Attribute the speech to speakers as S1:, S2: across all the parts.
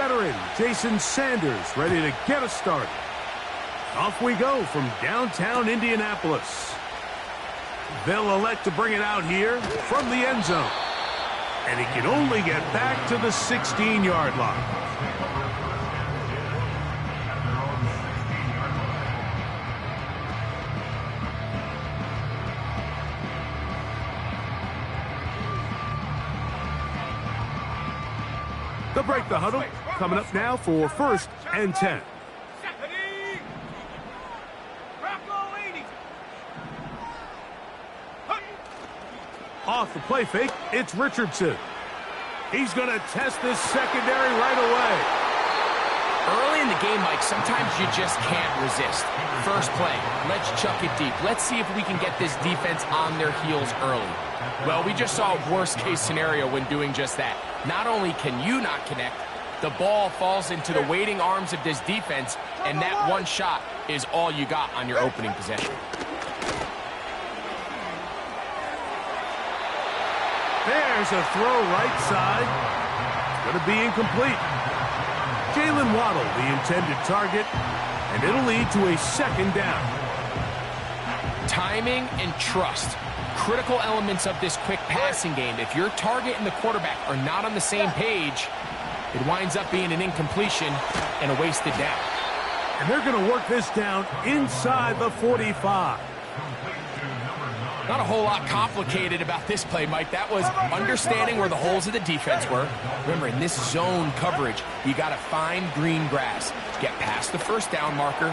S1: veteran, Jason Sanders, ready to get us started. Off we go from downtown Indianapolis. They'll elect to bring it out here from the end zone. And he can only get back to the 16-yard line. They'll break the huddle. Coming up now for 1st and 10. Off the play fake, it's Richardson. He's going to test this secondary right away.
S2: Early in the game, Mike, sometimes you just can't resist. First play, let's chuck it deep. Let's see if we can get this defense on their heels early. Well, we just saw a worst-case scenario when doing just that. Not only can you not connect, the ball falls into the waiting arms of this defense, and that one shot is all you got on your opening possession.
S1: There's a throw right side. It's going to be incomplete. Jalen Waddle, the intended target, and it'll lead to a 2nd down.
S2: Timing and trust. Critical elements of this quick passing game. If your target and the quarterback are not on the same page, it winds up being an incompletion and a wasted down.
S1: And they're going to work this down inside the 45.
S2: Not a whole lot complicated about this play, Mike. That was understanding where the holes of the defense were. Remember, in this zone coverage, you got to find green grass. Get past the 1st down marker,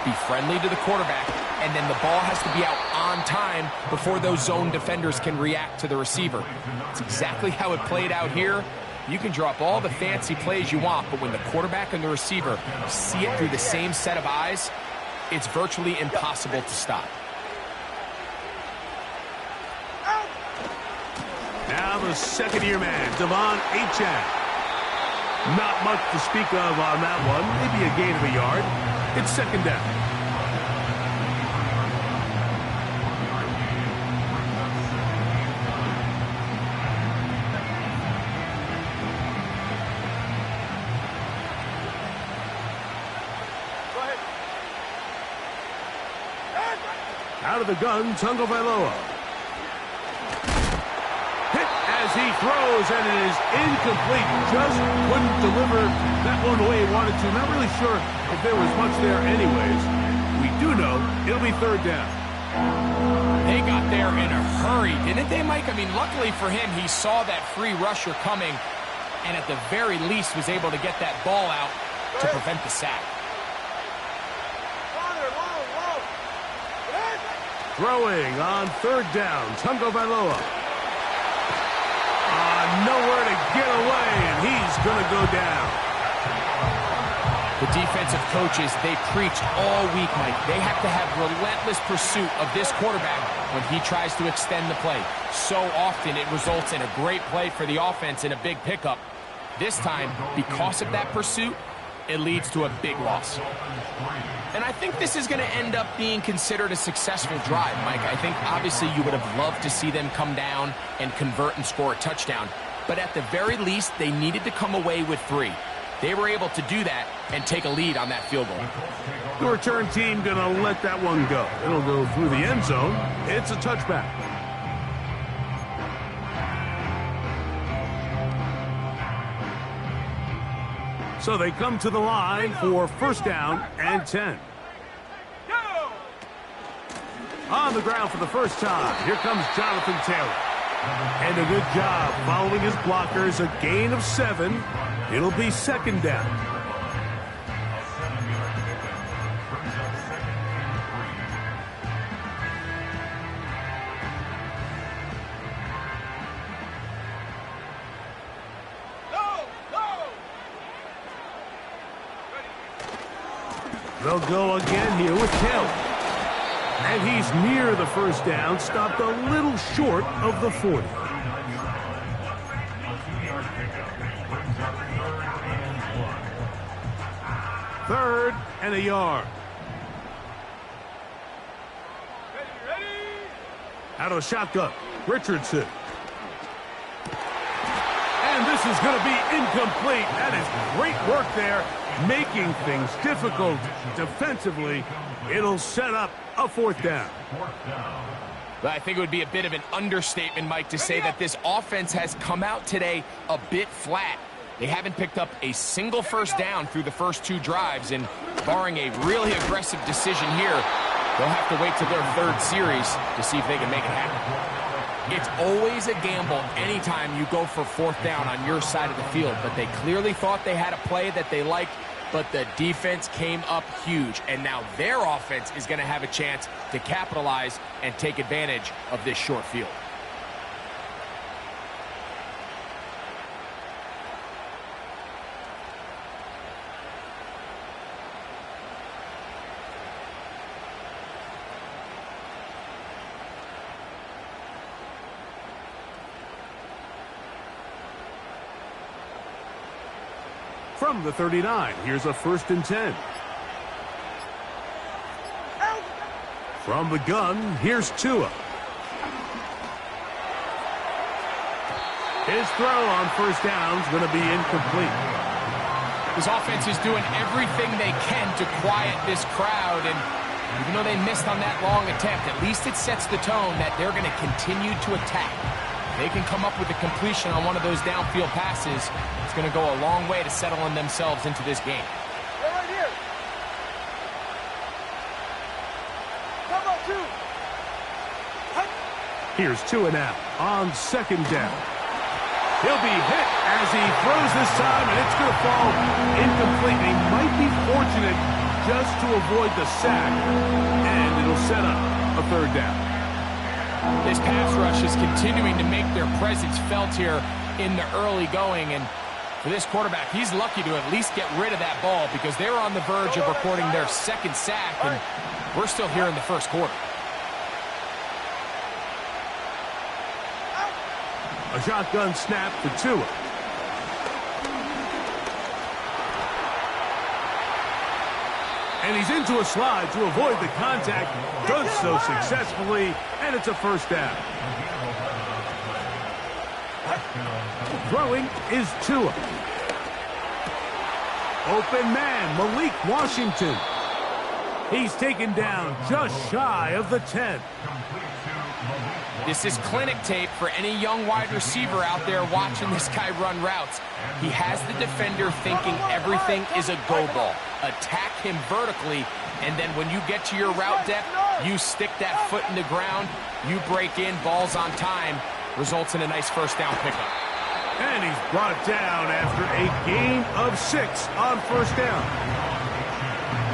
S2: be friendly to the quarterback, and then the ball has to be out on time before those zone defenders can react to the receiver. It's exactly how it played out here. You can draw up all the fancy plays you want, but when the quarterback and the receiver see it through the same set of eyes, it's virtually impossible to stop.
S1: Now the 2nd-year man, Devon Achane. Not much to speak of on that one. Maybe a gain of a yard. It's 2nd down. Out of the gun, Tagovailoa. As he throws, and it is incomplete. Just couldn't deliver that one the way he wanted to. Not really sure if there was much there anyways. We do know it'll be 3rd down.
S2: They got there in a hurry, didn't they, Mike? I mean, luckily for him, he saw that free rusher coming, and at the very least was able to get that ball out to prevent the sack.
S1: Throwing on 3rd down, Tagovailoa. Nowhere to get away, and he's going to go down.
S2: The defensive coaches, they preached all week, Mike. They have to have relentless pursuit of this quarterback when he tries to extend the play. So often it results in a great play for the offense and a big pickup. This time, because of that pursuit, it leads to a big loss. And I think this is going to end up being considered a successful drive, Mike. I think obviously you would have loved to see them come down and convert and score a touchdown. But at the very least, they needed to come away with 3. They were able to do that and take a lead on that field goal.
S1: The return team going to let that one go. It'll go through the end zone. It's a touchback. So they come to the line for 1st down and 10. On the ground for the first time, here comes Jonathan Taylor. And a good job following his blockers, a gain of 7. It'll be 2nd down. They'll go again here with Taylor. And he's near the 1st down, stopped a little short of the 40. Third and a yard. Out of the shotgun, Richardson. And this is going to be incomplete. That is great work there, making things difficult defensively. It'll set up a fourth down.
S2: I think it would be a bit of an understatement, Mike, to say that this offense has come out today a bit flat. They haven't picked up a single first down through the first two drives, and barring a really aggressive decision here, they'll have to wait till their third series to see if they can make it happen. It's always a gamble anytime you go for fourth down on your side of the field, but they clearly thought they had a play that they liked, but the defense came up huge, and now their offense is going to have a chance to capitalize and take advantage of this short field.
S1: From the 39, here's a 1st and 10. From the gun, here's Tua. His throw on first down is going to be incomplete.
S2: This offense is doing everything they can to quiet this crowd, and even though they missed on that long attempt, at least it sets the tone that they're going to continue to attack. They can come up with a completion on one of those downfield passes. It's going to go a long way to settling themselves into this game.
S3: Right here. Come on, two.
S1: Here's Tua now on 2nd down. He'll be hit as he throws this time, and it's going to fall incomplete. They might be fortunate just to avoid the sack, and it'll set up a 3rd down.
S2: This pass rush is continuing to make their presence felt here in the early going, and for this quarterback, he's lucky to at least get rid of that ball because they're on the verge of recording their 2nd sack, and we're still here in the 1st quarter.
S1: A shotgun snap for Tua. And he's into a slide to avoid the contact. Does so successfully, and it's a 1st down. Throwing is Tua. Open man, Malik Washington. He's taken down just shy of the 10.
S2: This is clinic tape for any young wide receiver out there watching this guy run routes. He has the defender thinking everything is a go ball. Attack him vertically, and then when you get to your route depth, you stick that foot in the ground, you break in, balls on time, results in a nice 1st down pickup.
S1: And he's brought down after a gain of 6 on 1st down.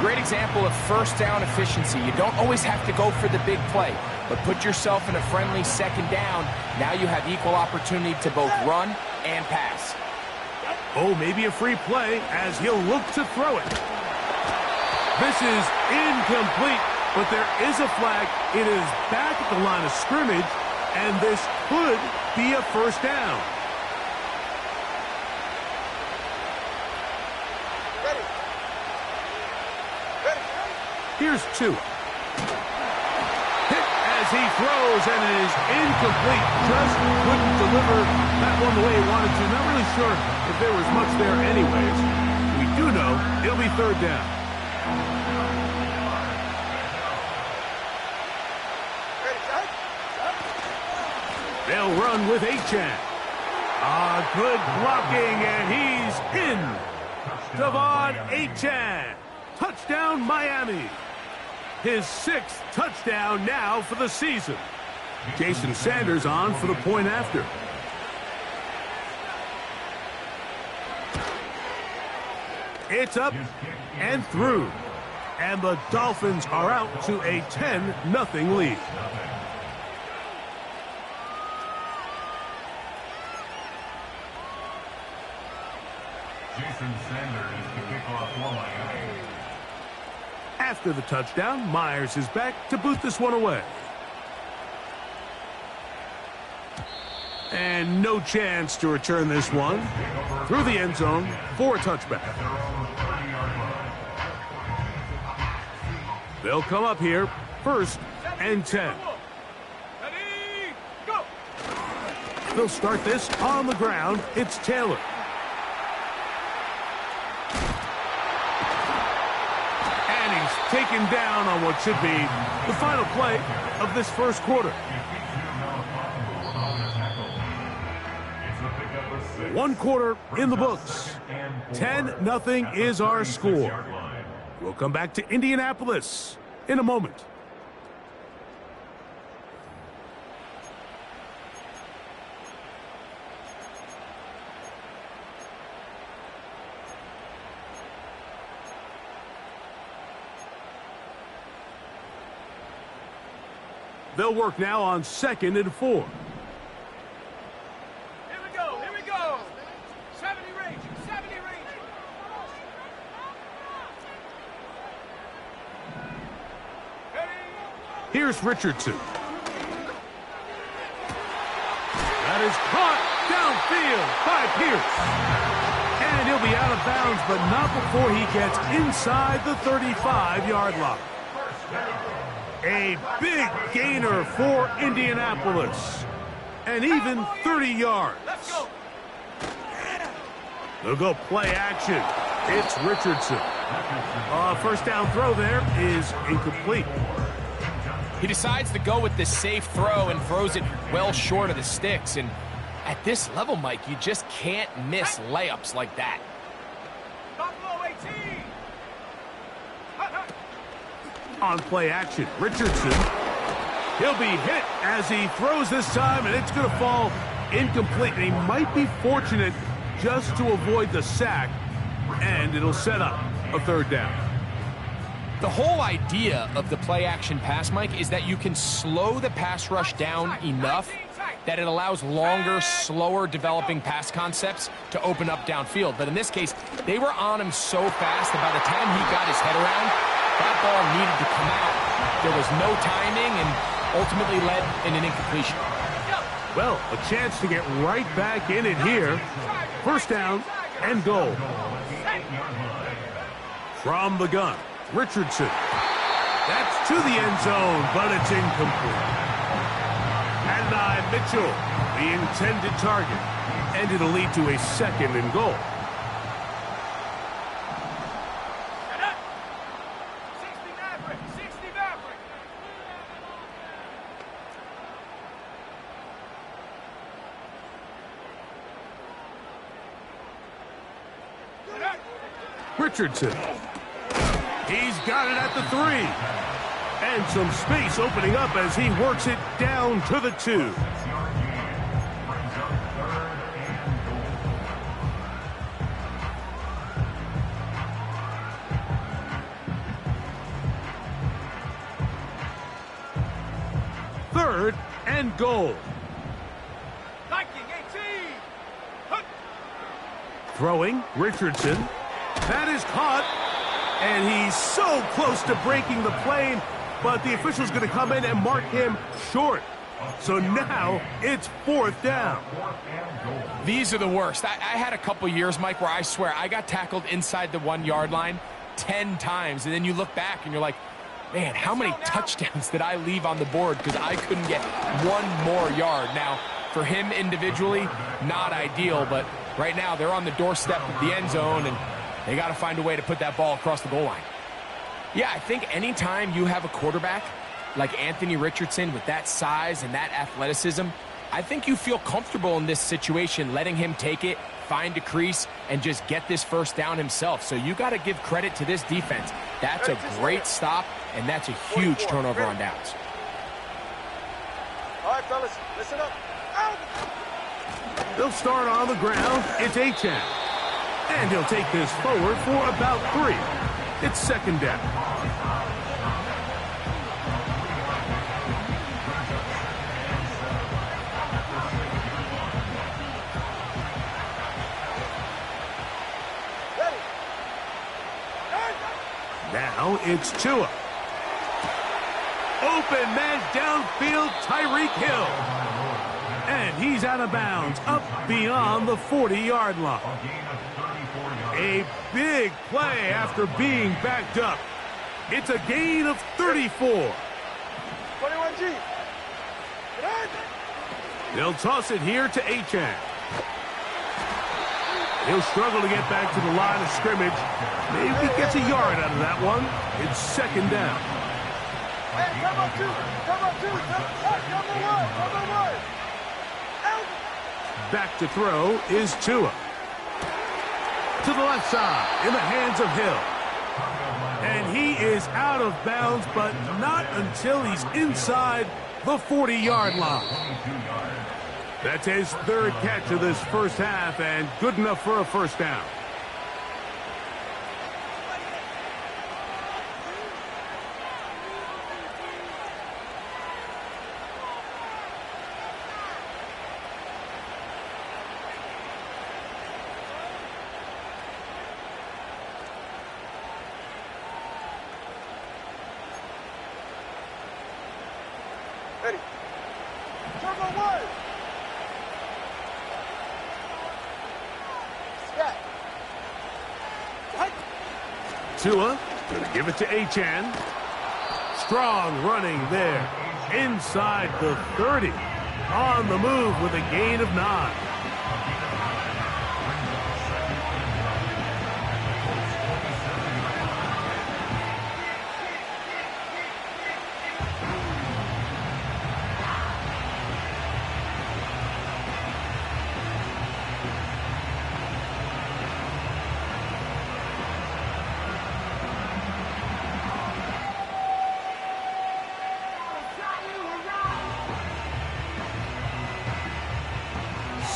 S2: Great example of 1st down efficiency. You don't always have to go for the big play, but put yourself in a friendly 2nd down. Now you have equal opportunity to both run and pass.
S1: Oh, maybe a free play as he'll look to throw it. This is incomplete, but there is a flag. It is back at the line of scrimmage, and this could be a 1st down.
S3: Ready. Ready.
S1: Here's Tua. Hit as he throws, and it is incomplete. Just couldn't deliver that one the way he wanted to. Not really sure if there was much there anyways. We do know it'll be 3rd down. They'll run with Achan. Good blocking, and he's in. Devon Achan. Touchdown, Miami. His 6th touchdown now for the season. Jason Sanders on for the point after. It's up and through. And the Dolphins are out to a 10-0 lead.
S4: Jason Sanders to kick off for Miami.
S1: After the touchdown, Myers is back to boot this one away. And no chance to return this one through the end zone for a touchback. They'll come up here, 1st and 10. They'll start this on the ground. It's Taylor. And he's taken down on what should be the final play of this first quarter. 1 quarter in the books. 10-0 is our score. We'll come back to Indianapolis in a moment. They'll work now on 2nd and 4.
S3: Here we go. 70 range.
S1: Here's Richardson. That is caught downfield by Pierce. And he'll be out of bounds, but not before he gets inside the 35-yard line. A big gainer for Indianapolis. And even 30 yards.
S3: Let's go.
S1: They'll go play action. It's Richardson. First down throw there is incomplete.
S2: He decides to go with the safe throw and throws it well short of the sticks. And at this level, Mike, you just can't miss layups like that.
S3: Buffalo 18.
S1: On play action, Richardson. He'll be hit as he throws this time, and it's going to fall incomplete. And he might be fortunate just to avoid the sack, and it'll set up a 3rd down.
S2: The whole idea of the play-action pass, Mike, is that you can slow the pass rush down enough that it allows longer, slower developing pass concepts to open up downfield. But in this case, they were on him so fast that by the time he got his head around, that ball needed to come out. There was no timing and ultimately led in an incompletion.
S1: Well, a chance to get right back in it here. 1st down and goal. From the gun, Richardson. That's to the end zone, but it's incomplete. And Mitchell, the intended target. And it'll lead to a 2nd and goal.
S3: 60 Maverick.
S1: Richardson. He's got it at the 3. And some space opening up as he works it down to the 2. Third and goal.
S3: Viking 18.
S1: Throwing, Richardson. That is caught. And he's so close to breaking the plane, but the official's going to come in and mark him short. So now it's 4th down.
S2: These are the worst. I had a couple years, Mike, where I swear I got tackled inside the 1-yard line 10 times. And then you look back and you're like, man, how many touchdowns did I leave on the board because I couldn't get 1 more yard? Now, for him individually, not ideal, but right now they're on the doorstep of the end zone, and they got to find a way to put that ball across the goal line. Yeah, I think anytime you have a quarterback like Anthony Richardson with that size and that athleticism, I think you feel comfortable in this situation, letting him take it, find a crease, and just get this 1st down himself. So you got to give credit to this defense. That's a great stop, and that's a huge turnover on downs.
S3: All right, fellas, listen up. Out.
S1: They'll start on the ground. It's Achane. And he'll take this forward for about 3. It's 2nd down.
S3: Ready.
S1: Now it's Tua. Open man downfield, Tyreek Hill. And he's out of bounds, up beyond the 40-yard line. A big play after being backed up. It's a gain of 34.
S3: 21G.
S1: They'll toss it here to Achan. He'll struggle to get back to the line of scrimmage. Maybe he gets a yard out of that one. It's second down.
S3: Hey, come on, two. Come on, two. Number one. Out.
S1: Back to throw is Tua. To the left side, in the hands of Hill. And he is out of bounds, but not until he's inside the 40-yard line. That's his third catch of this first half, and good enough for a first down.
S3: Ready. Turbo one. Scat.
S1: Tua, going to give it to Achan. Strong running there. Inside the 30. On the move with a gain of 9.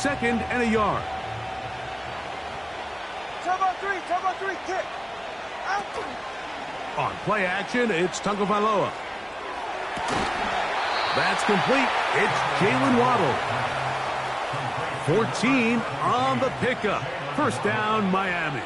S1: Second and a yard.
S3: Turbo three, kick. Out.
S1: On play action, it's Tagovailoa. That's complete. It's Jalen Waddle. 14 on the pickup. First down, Miami.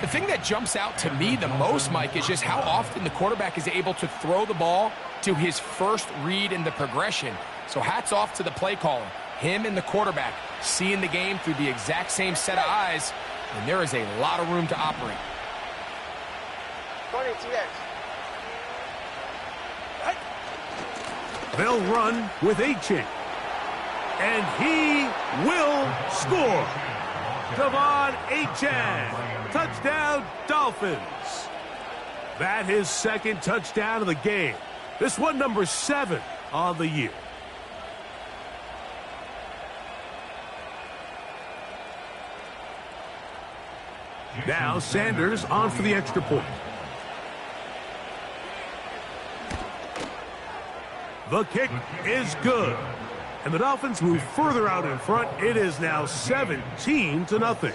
S2: The thing that jumps out to me the most, Mike, is just how often the quarterback is able to throw the ball to his first read in the progression. So hats off to the play caller. Him and the quarterback seeing the game through the exact same set of eyes, and there is a lot of room to operate.
S3: 20 TX.
S1: They'll run with Achan. And he will score. Devon Achan. Touchdown, Dolphins. That his second touchdown of the game. This one number 7 on the year. Now Sanders on for the extra point. The kick is good. And the Dolphins move further out in front. It is now 17-0.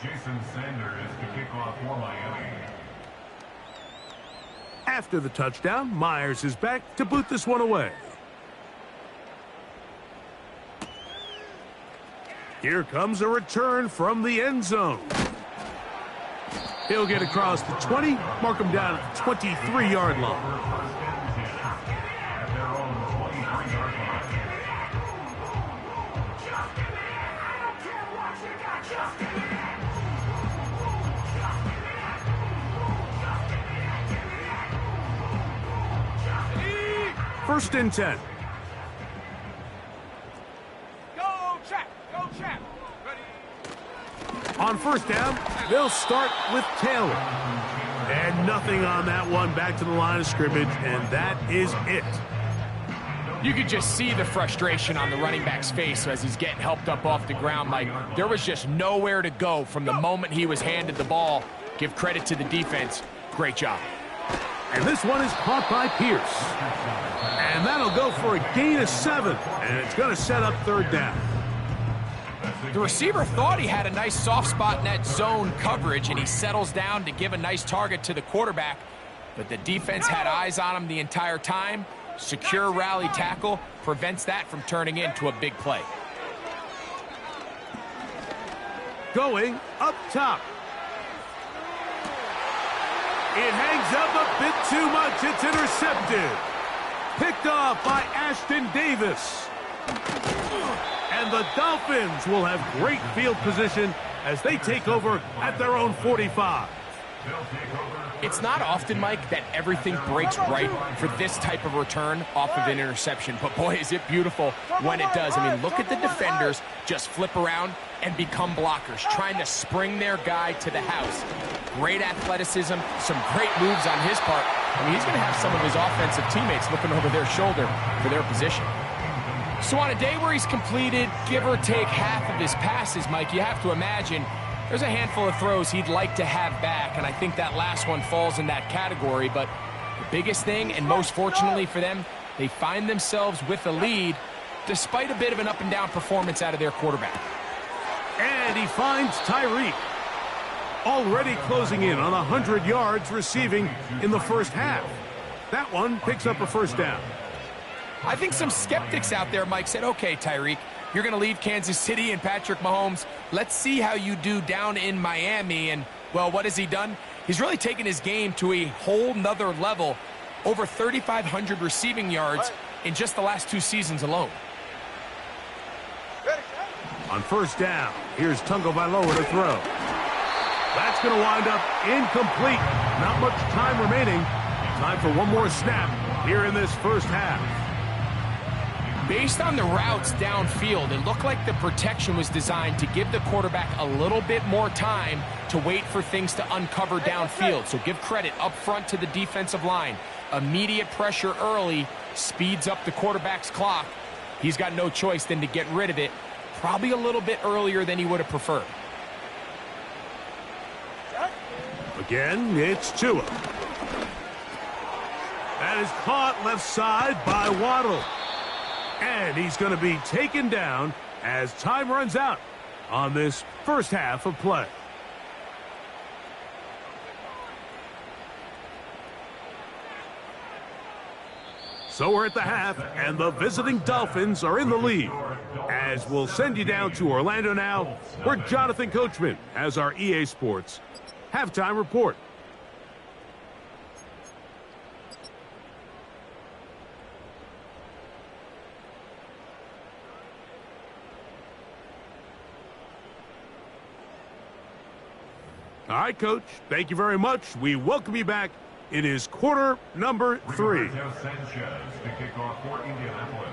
S4: Jason Sanders to kick off for Miami.
S1: After the touchdown, Myers is back to boot this one away. Here comes a return from the end zone. He'll get across the 20, mark him down at the 23-yard line. First and 10.
S3: Go, check. Ready.
S1: On first down, they'll start with Taylor. And nothing on that one, back to the line of scrimmage, and that is it.
S2: You could just see the frustration on the running back's face as he's getting helped up off the ground. Like, there was just nowhere to go from the moment he was handed the ball. Give credit to the defense. Great job.
S1: And this one is caught by Pierce. And that'll go for a gain of 7. And it's going to set up third down.
S2: The receiver thought he had a nice soft spot in that zone coverage, and he settles down to give a nice target to the quarterback. But the defense had eyes on him the entire time. Secure rally tackle prevents that from turning into a big play.
S1: Going up top. It hangs up a bit too much. It's intercepted. Picked off by Ashton Davis. And the Dolphins will have great field position as they take over at their own 45.
S2: It's not often, Mike, that everything breaks right for this type of return off of an interception. But, boy, is it beautiful when it does. I mean, look at the defenders just flip around and become blockers, trying to spring their guy to the house. Great athleticism, some great moves on his part. I mean, he's going to have some of his offensive teammates looking over their shoulder for their position. So on a day where he's completed, give or take half of his passes, Mike, you have to imagine there's a handful of throws he'd like to have back, and I think that last one falls in that category. But the biggest thing, and most fortunately for them, they find themselves with a lead despite a bit of an up-and-down performance out of their quarterback.
S1: And he finds Tyreek. Already closing in on 100 yards receiving in the first half. That one picks up a first down.
S2: I think some skeptics out there, Mike, said, okay, Tyreek, you're going to leave Kansas City and Patrick Mahomes. Let's see how you do down in Miami. And, well, what has he done? He's really taken his game to a whole nother level. Over 3,500 receiving yards in just the last 2 seasons alone.
S1: On first down, here's Tagovailoa to throw. That's going to wind up incomplete. Not much time remaining. Time for one more snap here in this first half.
S2: Based on the routes downfield, it looked like the protection was designed to give the quarterback a little bit more time to wait for things to uncover downfield. So give credit up front to the defensive line. Immediate pressure early speeds up the quarterback's clock. He's got no choice than to get rid of it, probably a little bit earlier than he would have preferred.
S1: Again, it's Tua. That is caught left side by Waddle. And he's going to be taken down as time runs out on this first half of play. So we're at the half, and the visiting Dolphins are in the lead. As we'll send you down to Orlando now, where Jonathan Coachman has our EA Sports halftime report. All right, Coach, thank you very much. We welcome you back. It is quarter number 3.
S4: Sanchez to kick off for Indianapolis.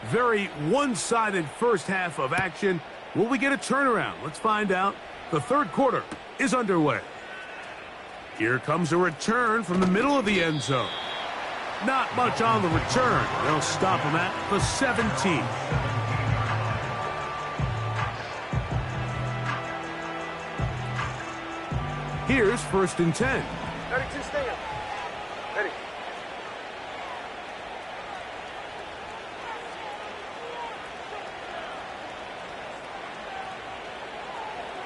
S1: Very one-sided first half of action. Will we get a turnaround? Let's find out. The third quarter is underway. Here comes a return from the middle of the end zone. Not much on the return. They'll stop him at the 17. Here's first and 10.
S3: 32, stay up. Ready.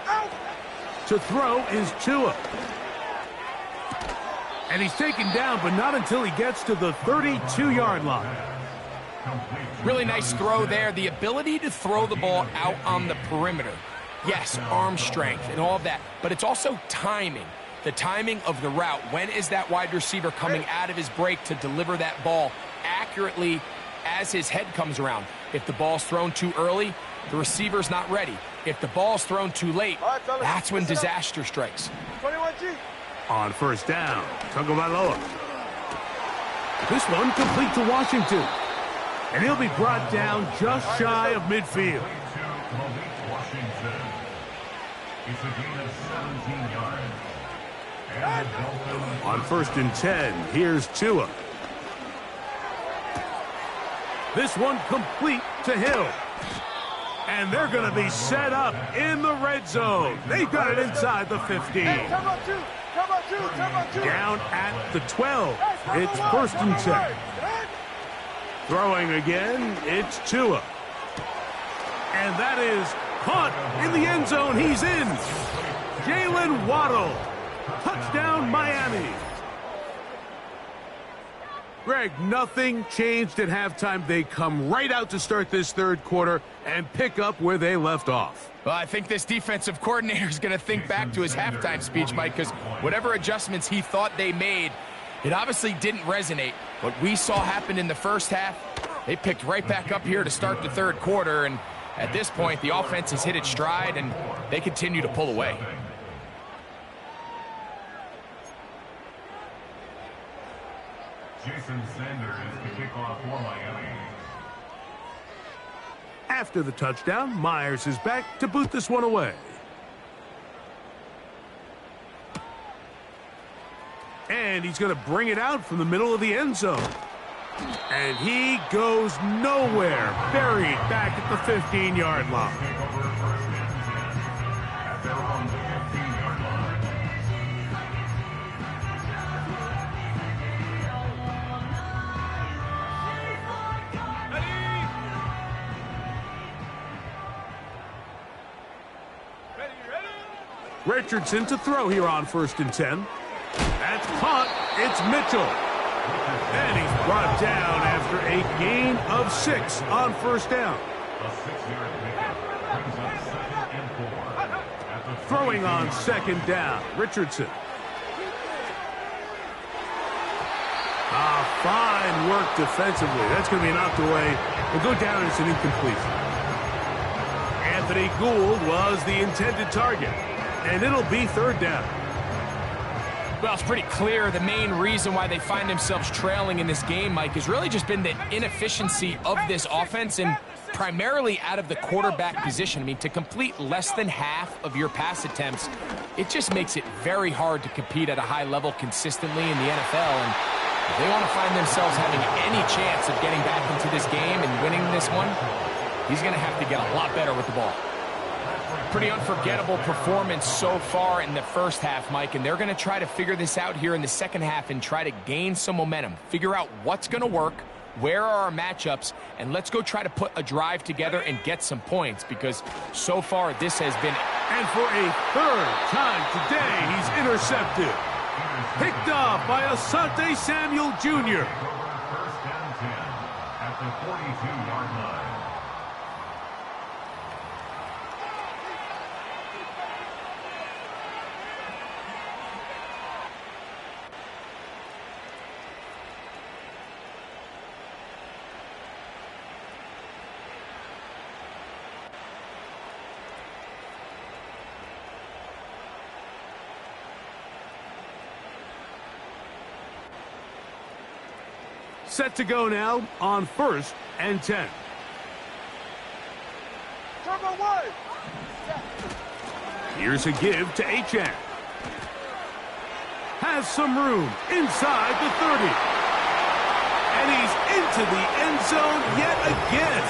S3: Out.
S1: To throw is Tua. And he's taken down, but not until he gets to the 32-yard line.
S2: Really nice throw there. The ability to throw the ball out on the perimeter. Yes, arm strength and all of that, but it's also timing. The timing of the route. When is that wide receiver coming out of his break to deliver that ball accurately as his head comes around? If the ball's thrown too early, the receiver's not ready. If the ball's thrown too late, that's when disaster strikes.
S3: 21G.
S1: On first down, Tagovailoa. This one complete to Washington. And he'll be brought down just shy of midfield.
S4: It's a gain of 17 yards.
S1: On first and 10, here's Tua. This one complete to Hill. And they're going to be set up in the red zone. They've got it inside the 15. Down at the 12. It's first and 10. Throwing again, it's Tua. And that is caught in the end zone. He's in. Jalen Waddle. Touchdown, Miami. Greg, nothing changed at halftime. They come right out to start this third quarter and pick up where they left off.
S2: Well, I think this defensive coordinator is going to think back to his halftime speech, Mike, because whatever adjustments he thought they made, it obviously didn't resonate. What we saw happen in the first half, They picked right back up here to start the third quarter, and at this point, the offense has hit its stride, and they continue to pull away.
S4: Jason Sanders is the kickoff for Miami.
S1: After the touchdown, Myers is back to boot this one away. And he's going to bring it out from the middle of the end zone. And he goes nowhere. Buried back at the 15-yard line. Richardson to throw here on 1st and 10. That's caught. It's Mitchell. And he's brought down after a gain of 6 on 1st down.
S4: A 6-yard pickup brings up 2nd and 4.
S1: Throwing on 2nd down, Richardson. Fine work defensively. That's going to be knocked away. Will go down as an incompletion. Anthony Gould was the intended target. And it'll be 3rd down.
S2: Well, it's pretty clear the main reason why they find themselves trailing in this game, Mike, has really just been the inefficiency of this offense and primarily out of the quarterback position. I mean, to complete less than half of your pass attempts, it just makes it very hard to compete at a high level consistently in the NFL. And if they want to find themselves having any chance of getting back into this game and winning this one, he's going to have to get a lot better with the ball. Pretty unforgettable performance so far in the first half, Mike, and they're going to try to figure this out here in the second half and try to gain some momentum, figure out what's going to work, where are our matchups, and let's go try to put a drive together and get some points, because so far this has been...
S1: And for a 3rd time today, he's intercepted. Picked off by Asante Samuel Jr.
S4: 1st and 10 at the 42-yard line.
S1: Set to go now on 1st and 10.
S3: Turbo 1.
S1: Here's a give to Achane. Has some room inside the 30. And he's into the end zone yet again.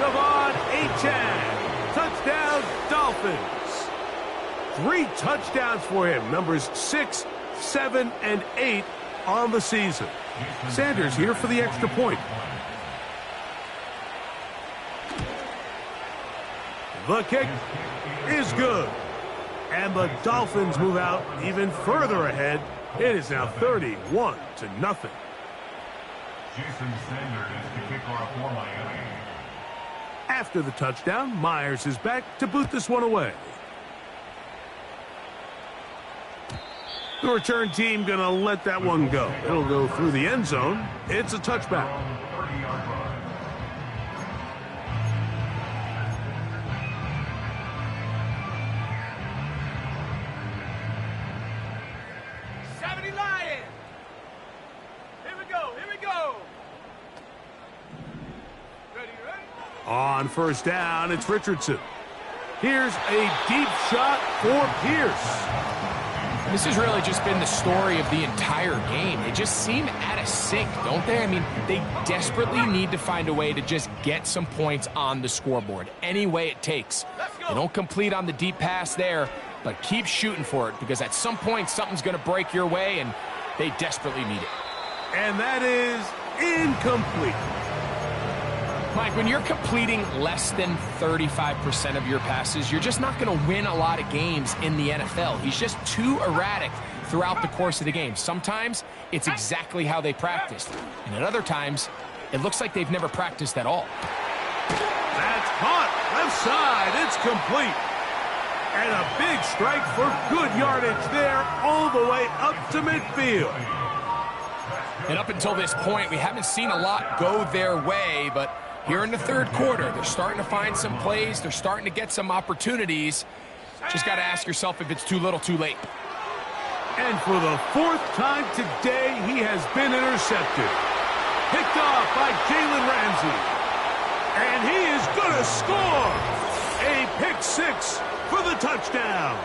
S1: Devon Achane. Touchdown, Dolphins. 3 touchdowns for him. Numbers 6, 7, and 8 on the season. Sanders here for the extra point. The kick is good. And the Dolphins move out even further ahead. It is now 31-0.
S4: Jason Sanders is the kickoff for Miami.
S1: After the touchdown, Myers is back to boot this one away. The return team going to let that one go. It'll go through the end zone. It's a touchback.
S4: 30-yard line.
S3: 70 Lions. Here we go. Here we go. Ready?
S1: On 1st down, it's Richardson. Here's a deep shot for Pierce.
S2: This has really just been the story of the entire game. They just seem out of sync, don't they? I mean, they desperately need to find a way to just get some points on the scoreboard, any way it takes. They don't complete on the deep pass there, but keep shooting for it, because at some point something's going to break your way, and they desperately need it.
S1: And that is incomplete.
S2: Mike, when you're completing less than 35% of your passes, you're just not going to win a lot of games in the NFL. He's just too erratic throughout the course of the game. Sometimes it's exactly how they practiced, and at other times it looks like they've never practiced at all.
S1: That's caught. Left side. It's complete. And a big strike for good yardage there all the way up to midfield.
S2: And up until this point, we haven't seen a lot go their way, but here in the third quarter, they're starting to find some plays. They're starting to get some opportunities. Just got to ask yourself if it's too little, too late.
S1: And for the fourth time today, he has been intercepted. Picked off by Jalen Ramsey. And he is going to score. A pick six for the touchdown.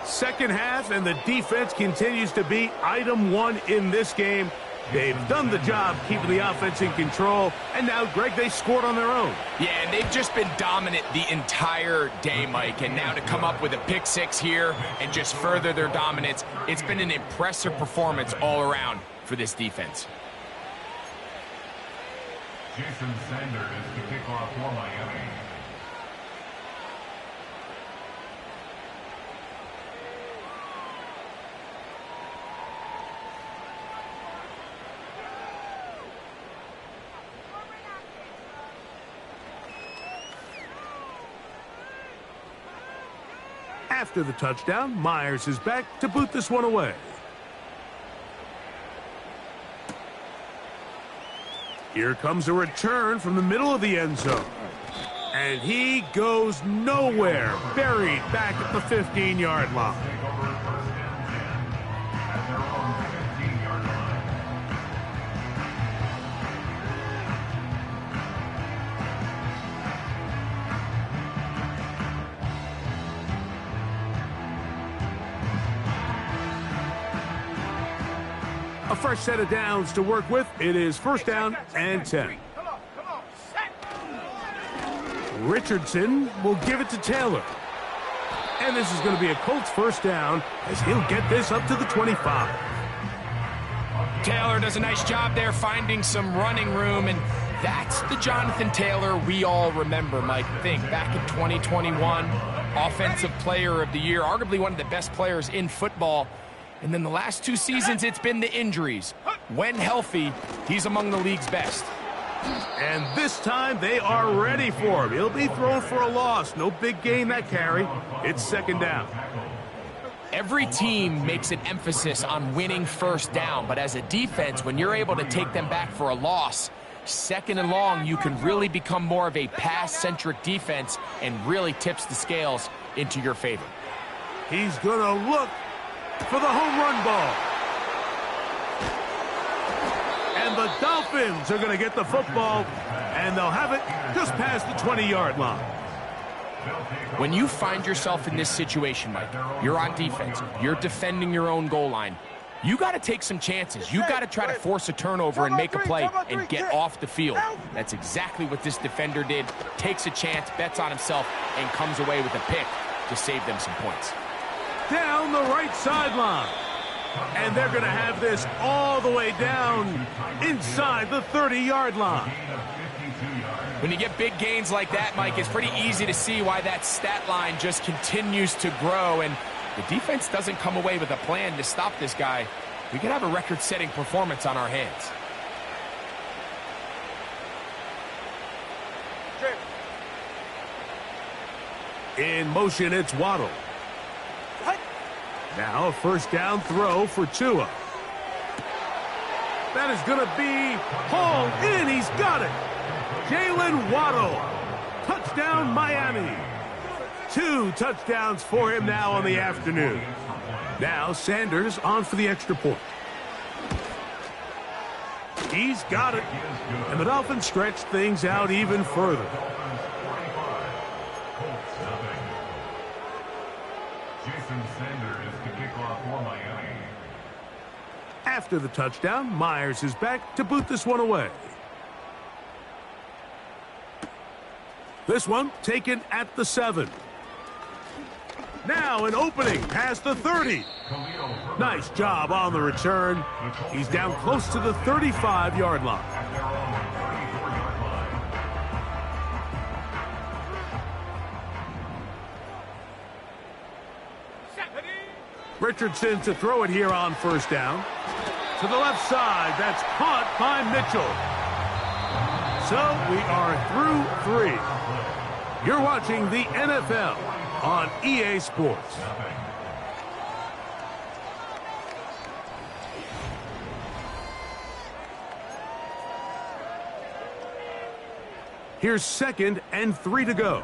S1: Second half, and the defense continues to be item one in this game. They've done the job keeping the offense in control, and now, Greg, they scored on their own.
S2: Yeah, and they've just been dominant the entire day, Mike, and now to come up with a pick six here and just further their dominance, it's been an impressive performance all around for this defense.
S4: Jason Sanders is the kickoff for Miami.
S1: After the touchdown, Myers is back to boot this one away. Here comes a return from the middle of the end zone. And he goes nowhere, buried back at the 15-yard line. A fresh set of downs to work with. It is first down and 10. Richardson will give it to Taylor. And this is going to be a Colts first down as he'll get this up to the 25.
S2: Taylor does a nice job there finding some running room, and that's the Jonathan Taylor we all remember, Mike. Think back in 2021, Offensive Player of the Year, arguably one of the best players in football. And then the last two seasons, it's been the injuries. When healthy, he's among the league's best.
S1: And this time, they are ready for him. He'll be thrown for a loss. No big gain that carry. It's second down.
S2: Every team makes an emphasis on winning first down, but as a defense, when you're able to take them back for a loss, second and long, you can really become more of a pass-centric defense and really tips the scales into your favor.
S1: He's going to look for the home run ball. And the Dolphins are going to get the football, and they'll have it just past the 20-yard line.
S2: When you find yourself in this situation, Mike, you're on defense, you're defending your own goal line, you got to take some chances. You got to try to force a turnover and make a play and get off the field. That's exactly what this defender did. Takes a chance, bets on himself, and comes away with a pick to save them some points.
S1: Down the right sideline. And they're going to have this all the way down inside the 30-yard line.
S2: When you get big gains like that, Mike, it's pretty easy to see why that stat line just continues to grow. And the defense doesn't come away with a plan to stop this guy. We could have a record-setting performance on our hands.
S1: In motion, it's Waddle. Now a first down throw for Tua. That is going to be hauled in. He's got it. Jalen Waddle. Touchdown, Miami. 2 touchdowns for him now on the afternoon. Now Sanders on for the extra point. He's got it. And the Dolphins stretch things out even further.
S4: Jason Sanders is the kickoff for Miami.
S1: After the touchdown, Myers is back to boot this one away. This one taken at the 7. Now an opening past the 30. Nice job on the return. He's down close to the 35-yard line. Richardson to throw it here on first down. To the left side, that's caught by Mitchell. So we are through 3. You're watching the NFL on EA Sports. Here's 2nd and 3 to go.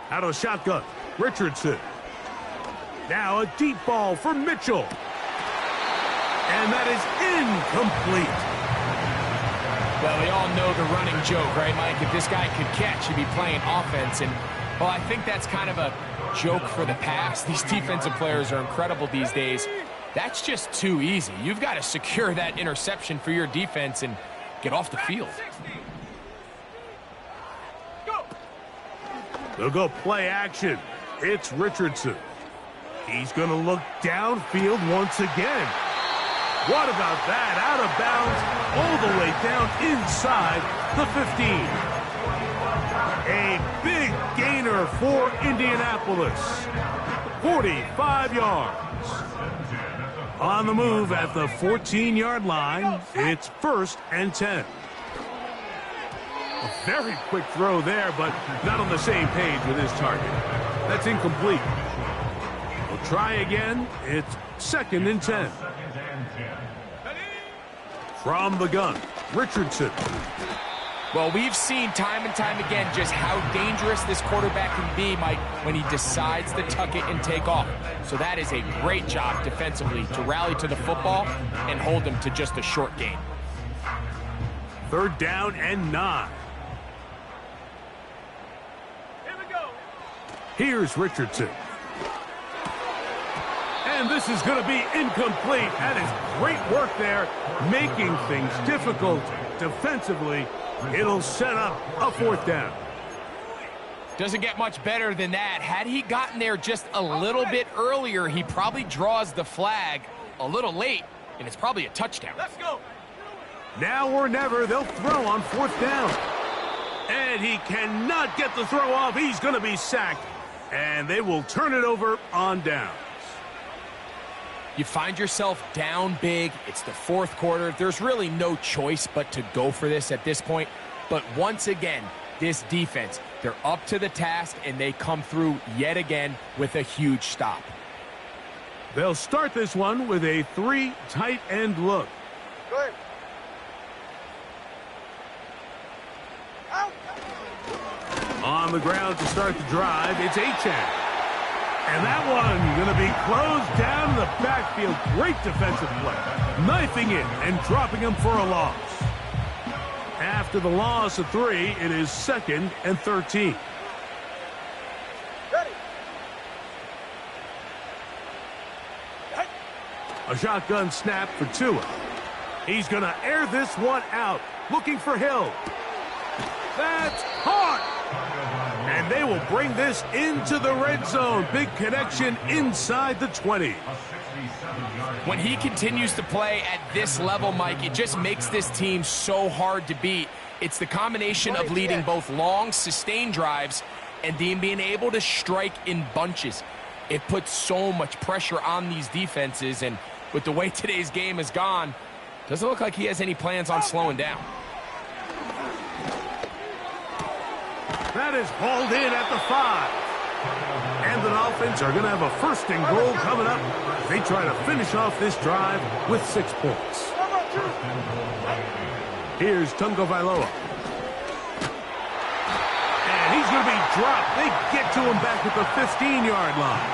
S1: Out of shotgun, Richardson. Now a deep ball for Mitchell. And that is incomplete.
S2: Well, we all know the running joke, right, Mike? If this guy could catch, he'd be playing offense. And, well, I think that's kind of a joke for the past. These defensive players are incredible these days. That's just too easy. You've got to secure that interception for your defense and get off the field.
S1: They'll go play action. It's Richardson. He's going to look downfield once again. What about that? Out of bounds, all the way down inside the 15. A big gainer for Indianapolis. 45 yards. On the move at the 14-yard line, it's 1st and 10. A very quick throw there, but not on the same page with his target. That's incomplete. We'll try again. It's 2nd and 10. From the gun, Richardson.
S2: Well, we've seen time and time again just how dangerous this quarterback can be, Mike, when he decides to tuck it and take off. So that is a great job defensively to rally to the football and hold him to just a short gain.
S1: 3rd down and 9.
S3: Here we go.
S1: Here's Richardson. And this is going to be incomplete. That is great work there, making things difficult defensively. It'll set up a 4th down.
S2: Doesn't get much better than that. Had he gotten there just a little bit earlier, he probably draws the flag a little late, and it's probably a touchdown.
S3: Let's go.
S1: Now or never, they'll throw on 4th down. And he cannot get the throw off. He's going to be sacked. And they will turn it over on downs.
S2: You find yourself down big. It's the 4th quarter. There's really no choice but to go for this at this point. But once again, this defense, they're up to the task, and they come through yet again with a huge stop.
S1: They'll start this one with a 3 tight end look.
S3: Go ahead. Out.
S1: On the ground to start the drive, it's Achane. And that one going to be closed down in the backfield. Great defensive play. Knifing it and dropping him for a loss. After the loss of 3, it is 2nd and 13.
S3: Ready.
S1: A shotgun snap for Tua. He's going to air this one out. Looking for Hill. That's caught. And they will bring this into the red zone. Big connection inside the 20.
S2: When he continues to play at this level, Mike, it just makes this team so hard to beat. It's the combination of leading both long, sustained drives and then being able to strike in bunches. It puts so much pressure on these defenses, and with the way today's game has gone, doesn't look like he has any plans on slowing down.
S1: That is hauled in at the 5. And the Dolphins are going to have a 1st and goal coming up. They try to finish off this drive with 6 points. Here's Tunga Vailoa. And he's going to be dropped. They get to him back at the 15-yard line.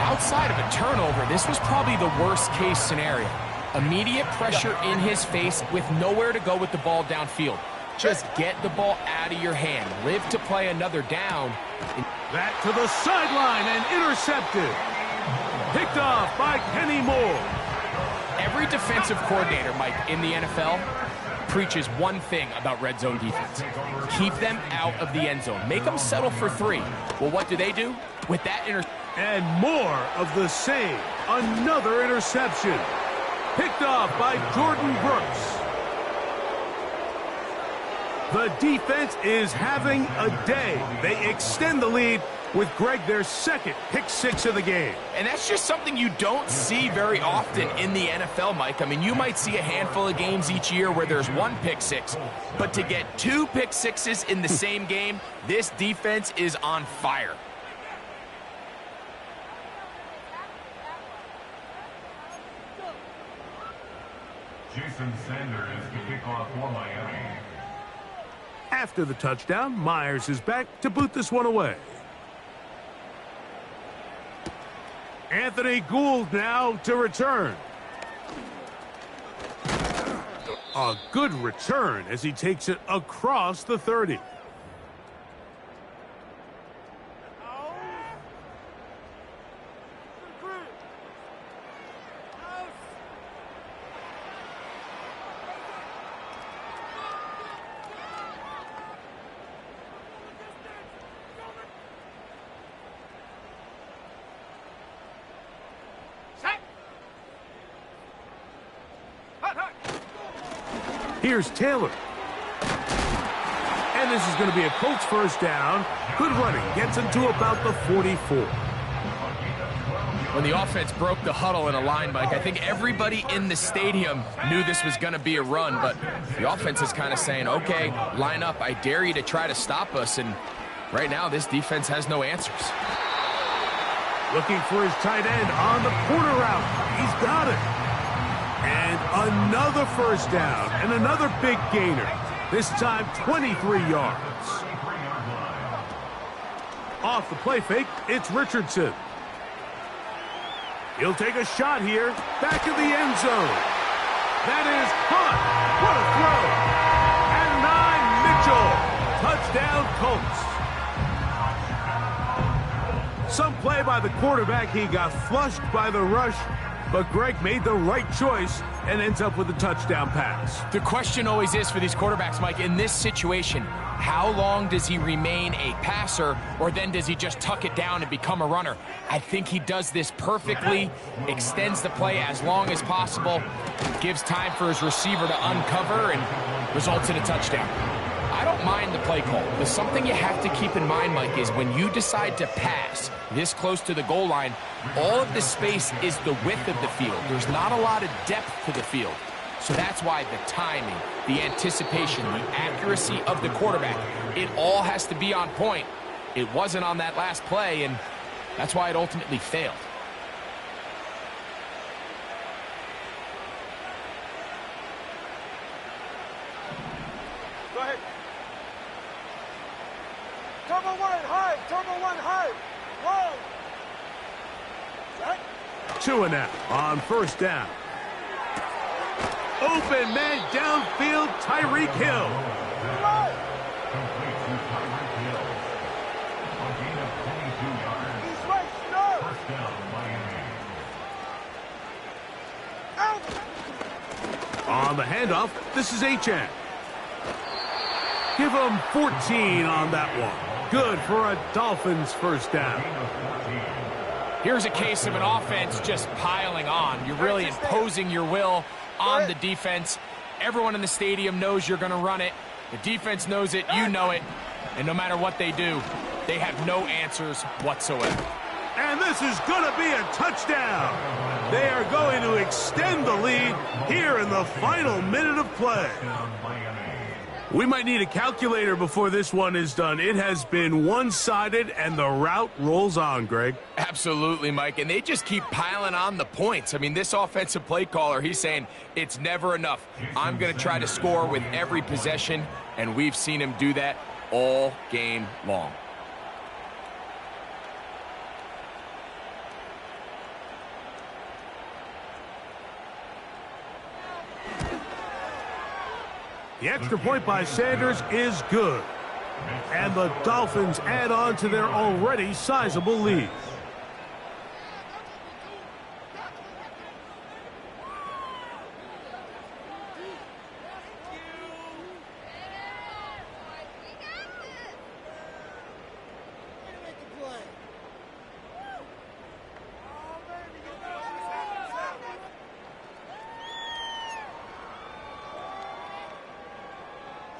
S2: Outside of a turnover, this was probably the worst-case scenario. Immediate pressure in his face with nowhere to go with the ball downfield. Just get the ball out of your hand. Live to play another down.
S1: That to the sideline and intercepted. Picked off by Kenny Moore.
S2: Every defensive coordinator, Mike, in the NFL preaches one thing about red zone defense. Keep them out of the end zone. Make them settle for 3. Well, what do? With that
S1: and more of the same. Another interception. Picked off by Jordan Brooks. The defense is having a day. They extend the lead with Greg, their 2nd pick 6 of the game.
S2: And that's just something you don't see very often in the NFL, Mike. I mean, you might see a handful of games each year where there's 1 pick 6. But to get 2 pick 6s in the same game, this defense is on fire.
S4: Jason Sanders to kick off for Miami.
S1: After the touchdown, Myers is back to boot this one away. Anthony Gould now to return. A good return as he takes it across the 30. Here's Taylor. And this is going to be a Colts first down. Good running. Gets him to about the 44.
S2: When the offense broke the huddle in a line, Mike, I think everybody in the stadium knew this was going to be a run, but the offense is kind of saying, okay, line up. I dare you to try to stop us. And right now, this defense has no answers.
S1: Looking for his tight end on the corner route. He's got it. And another first down and another big gainer. This time 23 yards. Off the play fake, it's Richardson. He'll take a shot here. Back in the end zone. That is caught. What a throw. And 9 Mitchell. Touchdown Colts. Some play by the quarterback. He got flushed by the rush. But Greg made the right choice and ends up with a touchdown pass.
S2: The question always is for these quarterbacks, Mike, in this situation, how long does he remain a passer, or then does he just tuck it down and become a runner? I think he does this perfectly, extends the play as long as possible, gives time for his receiver to uncover, and results in a touchdown. I don't mind the play call, but something you have to keep in mind, Mike, is when you decide to pass this close to the goal line, all of the space is the width of the field. There's not a lot of depth to the field. So that's why the timing, the anticipation, the accuracy of the quarterback, it all has to be on point. It wasn't on that last play, and that's why it ultimately failed.
S3: Go ahead. Turbo one, high. Turbo one, high. Whoa. Set.
S1: 2 and out on first down. Open man downfield, Tyreek Hill.
S3: Right.
S4: Complete to Tyreek Hill. A gain of 22 yards.
S3: He's right, start.
S4: First down, Miami.
S3: Out.
S1: On the handoff, this is Achane. Give him 14 on that one. Good for a Dolphins first down.
S2: Here's a case of an offense just piling on. You're really imposing your will on the defense. Everyone in the stadium knows you're going to run it. The defense knows it, you know it. And no matter what they do, they have no answers whatsoever.
S1: And this is going to be a touchdown. They are going to extend the lead here in the final minute of play. We might need a calculator before this one is done. It has been one-sided, and the route rolls on, Greg.
S2: Absolutely, Mike, and they just keep piling on the points. I mean, this offensive play caller, he's saying it's never enough. I'm going to try to score with every possession, and we've seen him do that all game long.
S1: The extra point by Sanders is good. And the Dolphins add on to their already sizable lead.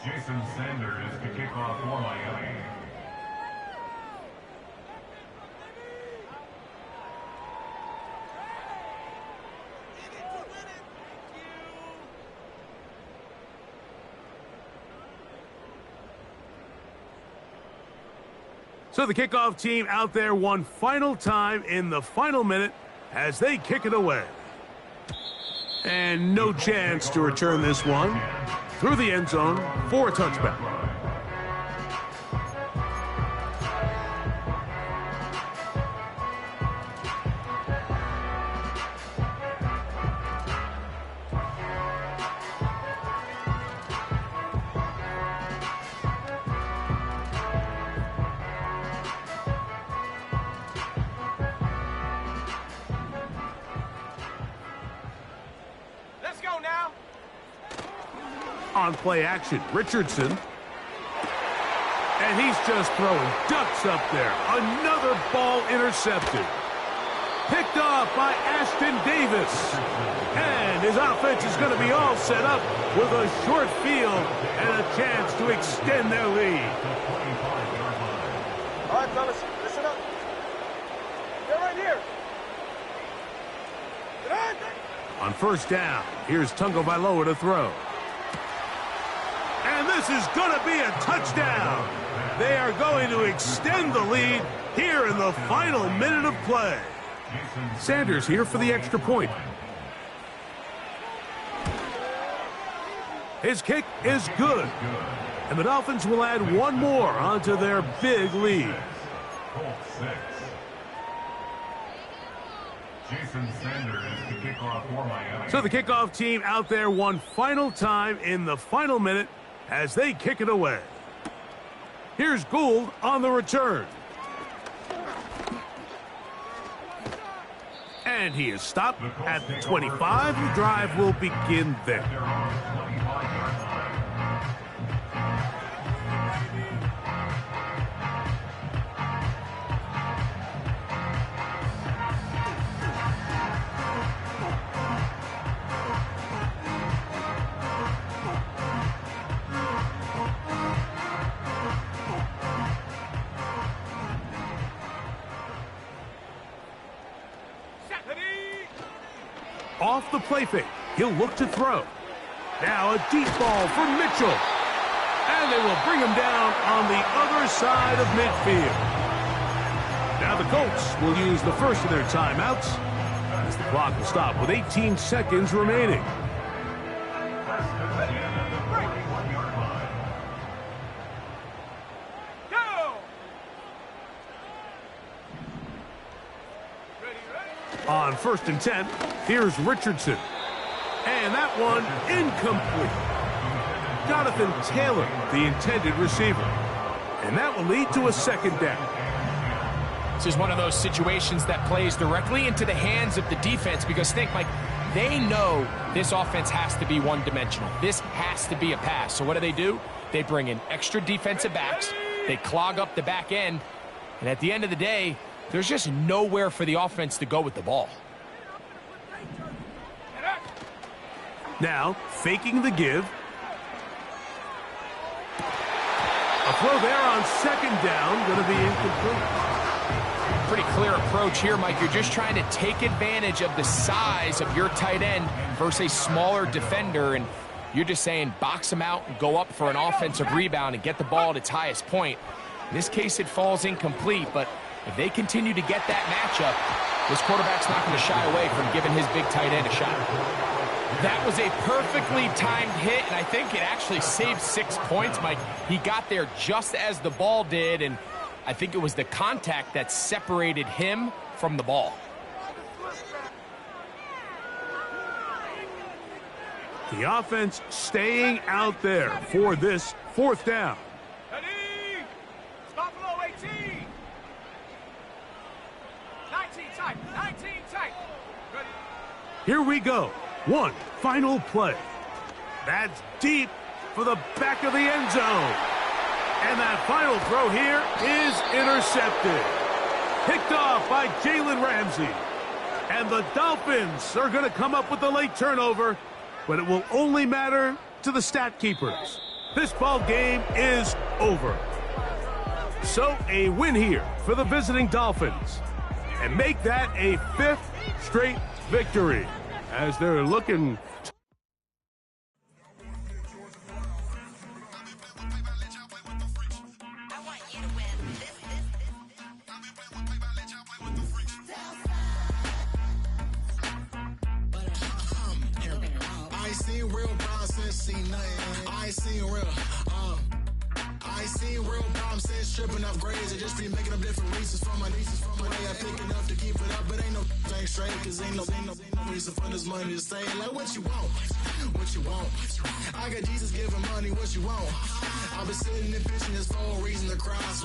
S4: Jason Sanders to kick off for Miami.
S1: So the kickoff team out there one final time in the final minute as they kick it away. And no chance to return this one through the end zone for a touchback. On play action, Richardson. And he's just throwing ducks up there. Another ball intercepted. Picked off by Ashton Davis. And his offense is going to be all set up with a short field and a chance to extend their lead.
S3: All right, fellas, listen up. They're right here.
S1: On first down, here's Tagovailoa to throw. And this is going to be a touchdown. They are going to extend the lead here in the final minute of play. Sanders here for the extra point. His kick is good. And the Dolphins will add one more onto their big lead. So the kickoff team out there one final time in the final minute as they kick it away. Here's Gould on the return. And he is stopped at the 25. The drive will begin there. Off the play fake, he'll look to throw. Now a deep ball for Mitchell. And they will bring him down on the other side of midfield. Now the Colts will use the first of their timeouts as the clock will stop with 18 seconds remaining. On 1st and 10, here's Richardson. And that one incomplete. Jonathan Taylor, the intended receiver. And that will lead to a second down.
S2: This is one of those situations that plays directly into the hands of the defense because think, Mike, they know this offense has to be one-dimensional. This has to be a pass. So what do? They bring in extra defensive backs. They clog up the back end. And at the end of the day, there's just nowhere for the offense to go with the ball.
S1: Now, faking the give. A throw there on second down, going to be incomplete.
S2: Pretty clear approach here, Mike. You're just trying to take advantage of the size of your tight end versus a smaller defender, and you're just saying box him out and go up for an offensive rebound and get the ball at its highest point. In this case, it falls incomplete, but if they continue to get that matchup, this quarterback's not going to shy away from giving his big tight end a shot. That was a perfectly timed hit, and I think it actually saved 6 points, Mike. He got there just as the ball did, and I think it was the contact that separated him from the ball.
S1: The offense staying out there for this 4th down.
S3: Stop below 18. 19 tight. 19 tight. Ready.
S1: Here we go. One final play. That's deep for the back of the end zone. And that final throw here is intercepted. Picked off by Jalen Ramsey. And the Dolphins are going to come up with the late turnover, but it will only matter to the stat keepers. This ball game is over. So a win here for the visiting Dolphins. And make that a 5th straight victory as they're looking.
S5: seen real problems since seen nothing. I ain't seen real, I ain't seen real problems since stripping off grades. I just be making up different reasons for my nieces. From my day I pick it up to keep it up, but ain't no thing straight, cause ain't no reason for this money to stay. Like what you want, what you want. I got Jesus giving money, what you want. I've been sitting and pitching this for a reason to cry. So